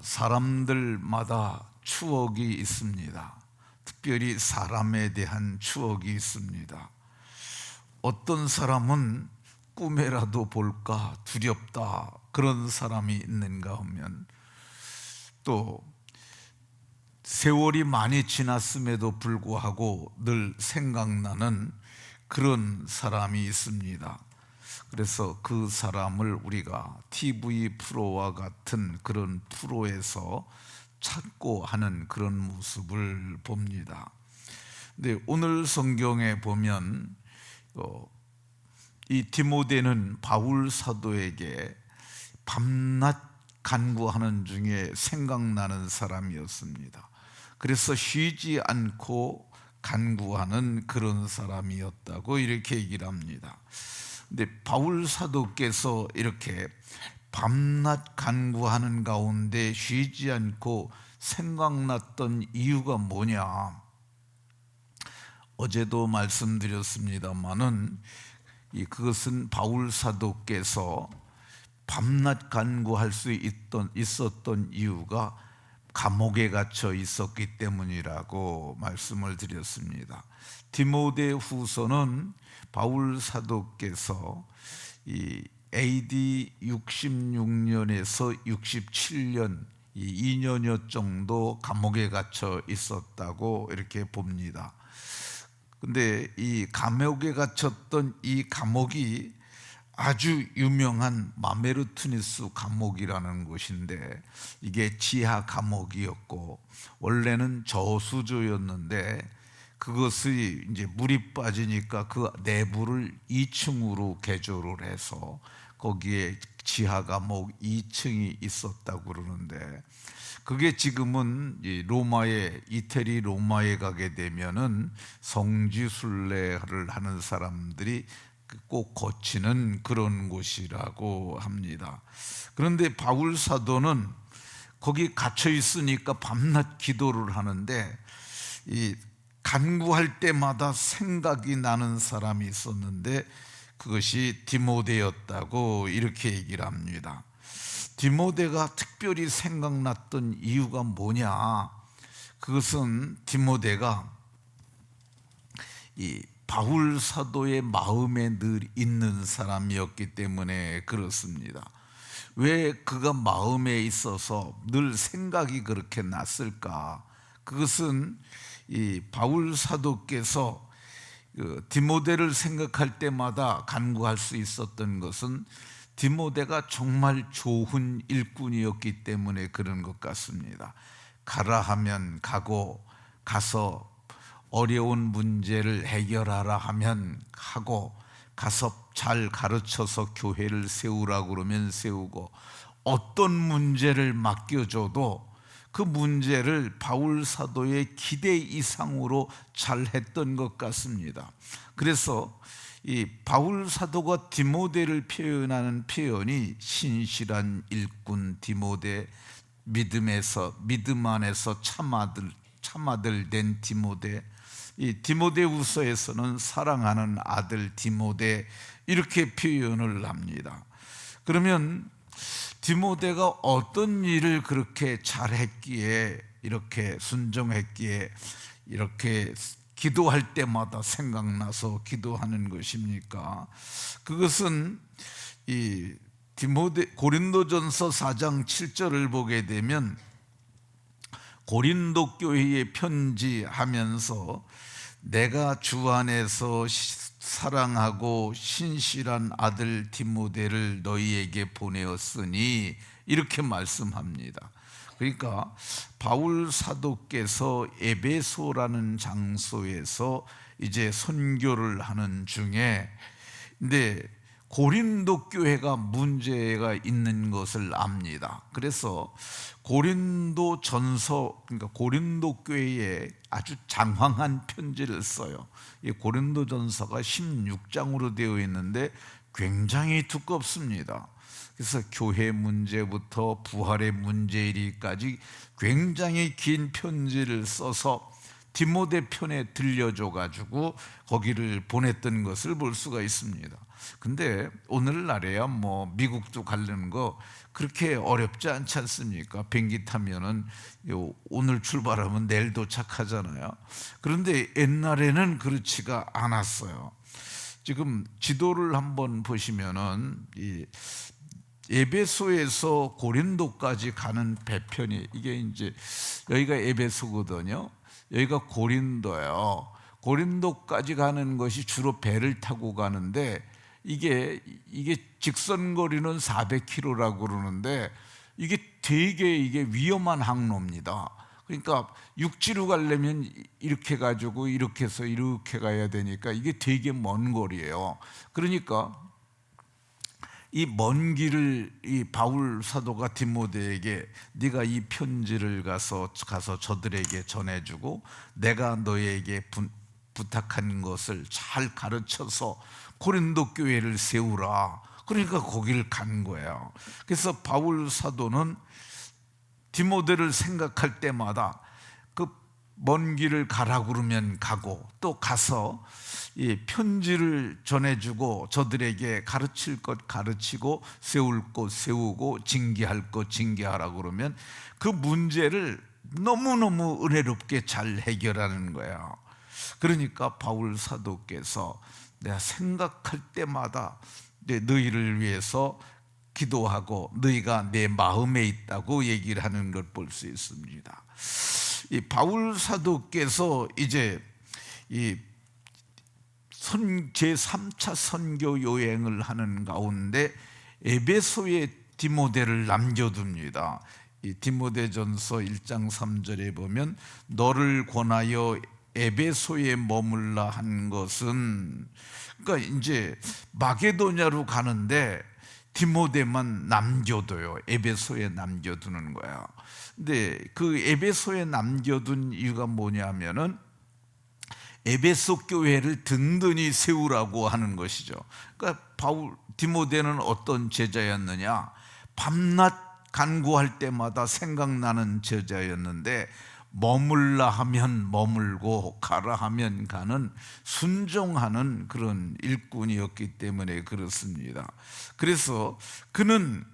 사람들마다 추억이 있습니다. 특별히 사람에 대한 추억이 있습니다. 어떤 사람은 꿈에라도 볼까 두렵다 그런 사람이 있는가 하면, 또 세월이 많이 지났음에도 불구하고 늘 생각나는 그런 사람이 있습니다. 그래서 그 사람을 우리가 TV 프로와 같은 그런 프로에서 찾고 하는 그런 모습을 봅니다. 근데 오늘 성경에 보면 이 디모데는 바울 사도에게 밤낮 간구하는 중에 생각나는 사람이었습니다. 그래서 쉬지 않고 간구하는 그런 사람이었다고 이렇게 얘기를 합니다. 근데 바울 사도께서 이렇게 밤낮 간구하는 가운데 쉬지 않고 생각났던 이유가 뭐냐? 어제도 말씀드렸습니다마는 그것은 바울 사도께서 밤낮 간구할 수 있었던 이유가 감옥에 갇혀 있었기 때문이라고 말씀을 드렸습니다. 디모데 후서는 바울 사도께서 이 AD 66년에서 67년 2년여 정도 감옥에 갇혀 있었다고 이렇게 봅니다. 근데 이 감옥에 갇혔던 이 감옥이 아주 유명한 마메르투니스 감옥이라는 곳인데, 이게 지하 감옥이었고 원래는 저수조였는데 그것이 이제 물이 빠지니까 그 내부를 2층으로 개조를 해서 거기에 지하 감옥 2층이 있었다고 그러는데, 그게 지금은 이태리 로마에 가게 되면은 성지순례를 하는 사람들이 꼭 거치는 그런 곳이라고 합니다. 그런데 바울 사도는 거기 갇혀 있으니까 밤낮 기도를 하는데, 이 간구할 때마다 생각이 나는 사람이 있었는데 그것이 디모데였다고 이렇게 얘기를 합니다. 디모데가 특별히 생각났던 이유가 뭐냐? 그것은 디모데가 이 바울 사도의 마음에 늘 있는 사람이었기 때문에 그렇습니다. 왜 그가 마음에 있어서 늘 생각이 그렇게 났을까? 그것은 이 바울 사도께서 디모데를 생각할 때마다 간구할 수 있었던 것은 디모데가 정말 좋은 일꾼이었기 때문에 그런 것 같습니다. 가라 하면 가고, 가서 어려운 문제를 해결하라 하면 하고, 가서 잘 가르쳐서 교회를 세우라고 그러면 세우고, 어떤 문제를 맡겨줘도 그 문제를 바울 사도의 기대 이상으로 잘 했던 것 같습니다. 그래서 이 바울 사도가 디모데를 표현하는 표현이 신실한 일꾼 디모데, 믿음 안에서 참아들 된 디모데, 이 디모데후서에서는 사랑하는 아들 디모데, 이렇게 표현을 합니다. 그러면 디모데가 어떤 일을 그렇게 잘했기에, 이렇게 순종했기에 이렇게 기도할 때마다 생각나서 기도하는 것입니까? 그것은 이 고린도전서 4장 7절을 보게 되면 고린도 교회에 편지하면서 내가 주 안에서 사랑하고 신실한 아들 디모데를 너희에게 보내었으니, 이렇게 말씀합니다. 그러니까 바울 사도께서 에베소라는 장소에서 이제 선교를 하는 중에, 근데 고린도 교회가 문제가 있는 것을 압니다. 그래서 고린도 전서, 그러니까 고린도 교회에 아주 장황한 편지를 써요. 이 고린도 전서가 16장으로 되어 있는데 굉장히 두껍습니다. 그래서 교회 문제부터 부활의 문제일까지 굉장히 긴 편지를 써서 디모데 편에 들려줘 가지고 거기를 보냈던 것을 볼 수가 있습니다. 근데 오늘날에야 뭐 미국도 가려는 거 그렇게 어렵지 않지 않습니까? 비행기 타면은 오늘 출발하면 내일 도착하잖아요. 그런데 옛날에는 그렇지가 않았어요. 지금 지도를 한번 보시면은 이 에베소에서 고린도까지 가는 배편이, 이게 이제 여기가 에베소거든요. 여기가 고린도예요. 고린도까지 가는 것이 주로 배를 타고 가는데 이게 직선 거리는 400km라고 그러는데 이게 되게 위험한 항로입니다. 그러니까 육지로 가려면 이렇게 가지고 이렇게 해서 이렇게 가야 되니까 이게 되게 먼 거리예요. 그러니까 이 먼 길을 이 바울 사도가 디모데에게 네가 이 편지를 가서 저들에게 전해주고 내가 너에게 부탁한 것을 잘 가르쳐서 고린도 교회를 세우라. 그러니까 거기를 간 거예요. 그래서 바울 사도는 디모데를 생각할 때마다 그 먼 길을 가라 그러면 가고 또 가서 이 편지를 전해주고 저들에게 가르칠 것 가르치고 세울 것 세우고 징계할 것 징계하라 그러면 그 문제를 너무너무 은혜롭게 잘 해결하는 거예요. 그러니까 바울 사도께서 내가 생각할 때마다 너희를 위해서 기도하고 너희가 내 마음에 있다고 얘기를 하는 걸 볼 수 있습니다. 이 바울 사도께서 이제 이 제3차 선교 여행을 하는 가운데 에베소에 디모데를 남겨둡니다. 이 디모데전서 1장 3절에 보면 너를 권하여 에베소에 머물라 한 것은, 그러니까 이제 마게도냐로 가는데 디모데만 남겨둬요. 에베소에 남겨두는 거야. 근데 그 에베소에 남겨둔 이유가 뭐냐면은 에베소 교회를 든든히 세우라고 하는 것이죠. 그러니까 디모데는 어떤 제자였느냐? 밤낮 간구할 때마다 생각나는 제자였는데 머물라 하면 머물고 가라 하면 가는 순종하는 그런 일꾼이었기 때문에 그렇습니다. 그래서 그는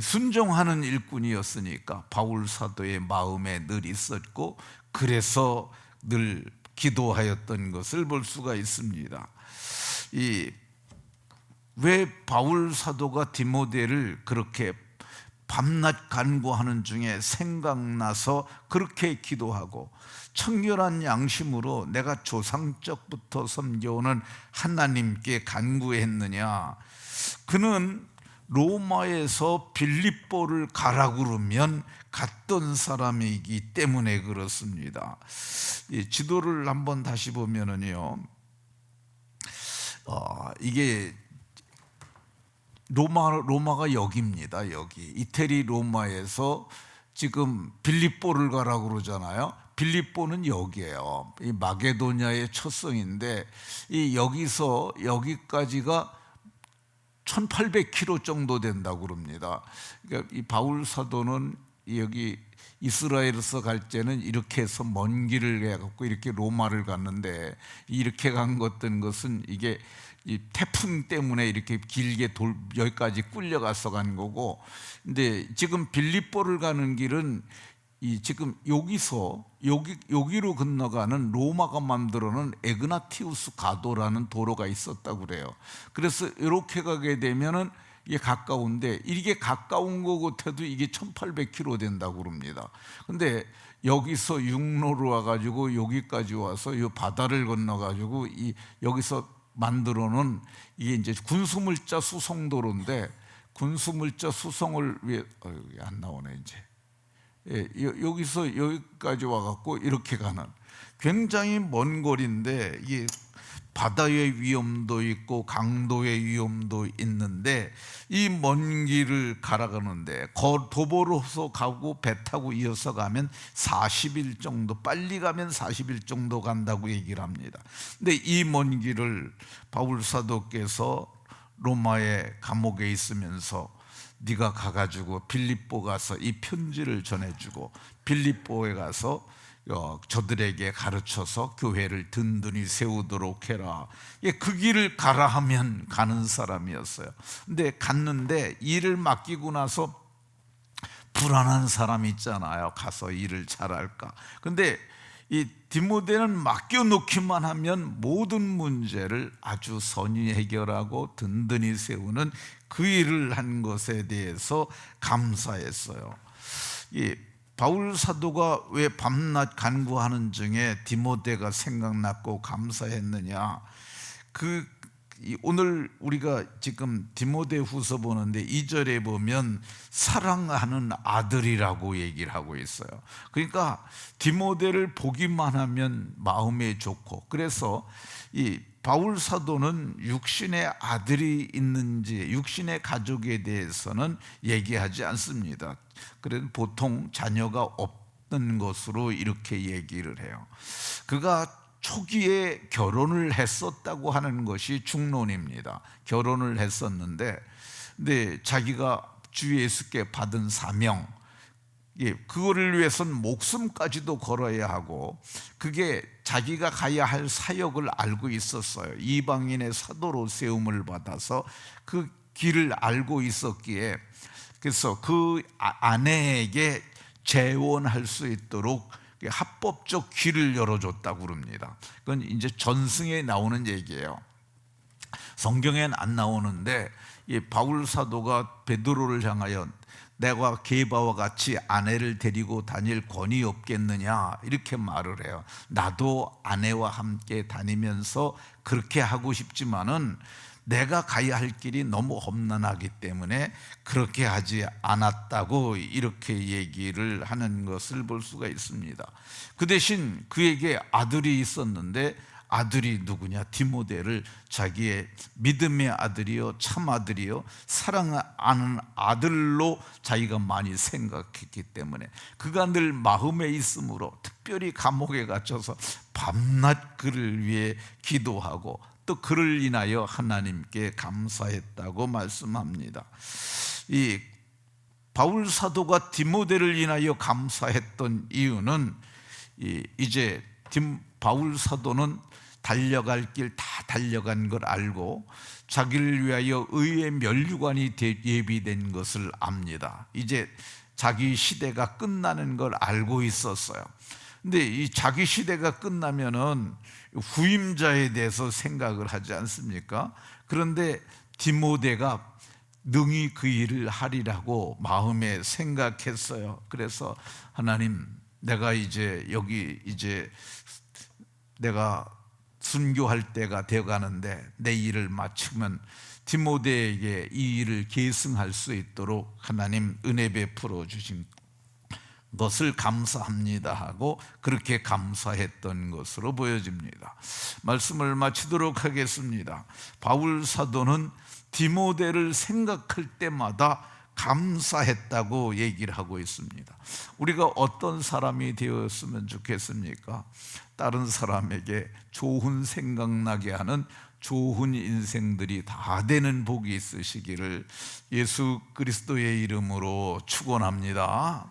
순종하는 일꾼이었으니까 바울 사도의 마음에 늘 있었고 그래서 늘 기도하였던 것을 볼 수가 있습니다. 왜 바울 사도가 디모데를 그렇게 밤낮 간구하는 중에 생각나서 그렇게 기도하고 청결한 양심으로 내가 조상적부터 섬겨오는 하나님께 간구했느냐? 그는 로마에서 빌립보를 가라 그러면 갔던 사람이기 때문에 그렇습니다. 이 지도를 한번 다시 보면은요, 이게 로마가 여기입니다. 여기 이태리 로마에서 지금 빌립보를 가라 그러잖아요. 빌립보는 여기예요. 이 마게도냐의 첫성인데 이 여기서 여기까지가 1800km 정도 된다고 그럽니다. 그러니까 이 바울 사도는 여기 이스라엘에서 갈 때는 이렇게 해서 먼 길을 해갖고 이렇게 로마를 갔는데 이렇게 간 것은 이게 이 태풍 때문에 이렇게 길게 여기까지 끌려가서 간 거고, 근데 지금 빌립보를 가는 길은 지금 여기로 건너가는 로마가 만들어놓은 에그나티우스 가도라는 도로가 있었다고 그래요. 그래서 이렇게 가게 되면은 이게 가까운데 이게 가까운 거 같아도 이게 1800km 된다고 그럽니다. 근데 여기서 육로로 와가지고 여기까지 와서 이 바다를 건너가지고 여기서 만들어놓은 이게 이제 군수물자 수송도로인데 군수물자 수송을 위해 안 나오네 이제. 여기서 여기까지 와갖고 이렇게 가는 굉장히 먼 거리인데 이게 바다의 위험도 있고 강도의 위험도 있는데 이 먼 길을 가라가는데 도보로서 가고 배 타고 이어서 가면 40일 정도, 빨리 가면 40일 정도 간다고 얘기를 합니다. 근데 이 먼 길을 바울 사도께서 로마의 감옥에 있으면서 네가 가가지고 빌립보 가서 이 편지를 전해주고 빌립보에 가서 저들에게 가르쳐서 교회를 든든히 세우도록 해라. 그 길을 가라 하면 가는 사람이었어요. 근데 갔는데 일을 맡기고 나서 불안한 사람 있잖아요. 가서 일을 잘할까. 근데 이 디모데는 맡겨놓기만 하면 모든 문제를 아주 선히 해결하고 든든히 세우는 그 일을 한 것에 대해서 감사했어요. 이 바울 사도가 왜 밤낮 간구하는 중에 디모데가 생각났고 감사했느냐? 오늘 우리가 지금 디모데후서 보는데 2절에 보면 사랑하는 아들이라고 얘기를 하고 있어요. 그러니까 디모데를 보기만 하면 마음에 좋고, 그래서 이 바울 사도는 육신의 아들이 있는지 육신의 가족에 대해서는 얘기하지 않습니다. 그래서 보통 자녀가 없는 것으로 이렇게 얘기를 해요. 그가 초기에 결혼을 했었다고 하는 것이 중론입니다. 결혼을 했었는데, 근데 자기가 주 예수께 받은 사명, 그거를 위해서는 목숨까지도 걸어야 하고, 그게 자기가 가야 할 사역을 알고 있었어요. 이방인의 사도로 세움을 받아서 그 길을 알고 있었기에, 그래서 그 아내에게 재혼할 수 있도록 합법적 길을 열어줬다고 그럽니다. 그건 이제 전승에 나오는 얘기예요. 성경엔 안 나오는데 이 바울 사도가 베드로를 향하여 내가 게바와 같이 아내를 데리고 다닐 권위 없겠느냐 이렇게 말을 해요. 나도 아내와 함께 다니면서 그렇게 하고 싶지만은 내가 가야 할 길이 너무 험난하기 때문에 그렇게 하지 않았다고 이렇게 얘기를 하는 것을 볼 수가 있습니다. 그 대신 그에게 아들이 있었는데, 아들이 누구냐? 디모데를 자기의 믿음의 아들이요, 참 아들이요, 사랑하는 아들로 자기가 많이 생각했기 때문에 그가 늘 마음에 있으므로 특별히 감옥에 갇혀서 밤낮 그를 위해 기도하고 또 그를 인하여 하나님께 감사했다고 말씀합니다. 이 바울 사도가 디모데를 인하여 감사했던 이유는 이제 바울 사도는 달려갈 길 다 달려간 걸 알고 자기를 위하여 의의 면류관이 예비된 것을 압니다. 이제 자기 시대가 끝나는 걸 알고 있었어요. 근데 이 자기 시대가 끝나면은 후임자에 대해서 생각을 하지 않습니까? 그런데 디모데가 능히 그 일을 하리라고 마음에 생각했어요. 그래서 하나님, 내가 이제 여기 이제 내가 순교할 때가 되어가는데 내 일을 마치면 디모데에게 이 일을 계승할 수 있도록 하나님 은혜 베풀어 주신 것을 감사합니다 하고 그렇게 감사했던 것으로 보여집니다. 말씀을 마치도록 하겠습니다. 바울 사도는 디모데를 생각할 때마다 감사했다고 얘기를 하고 있습니다. 우리가 어떤 사람이 되었으면 좋겠습니까? 다른 사람에게 좋은 생각나게 하는 좋은 인생들이 다 되는 복이 있으시기를 예수 그리스도의 이름으로 축원합니다.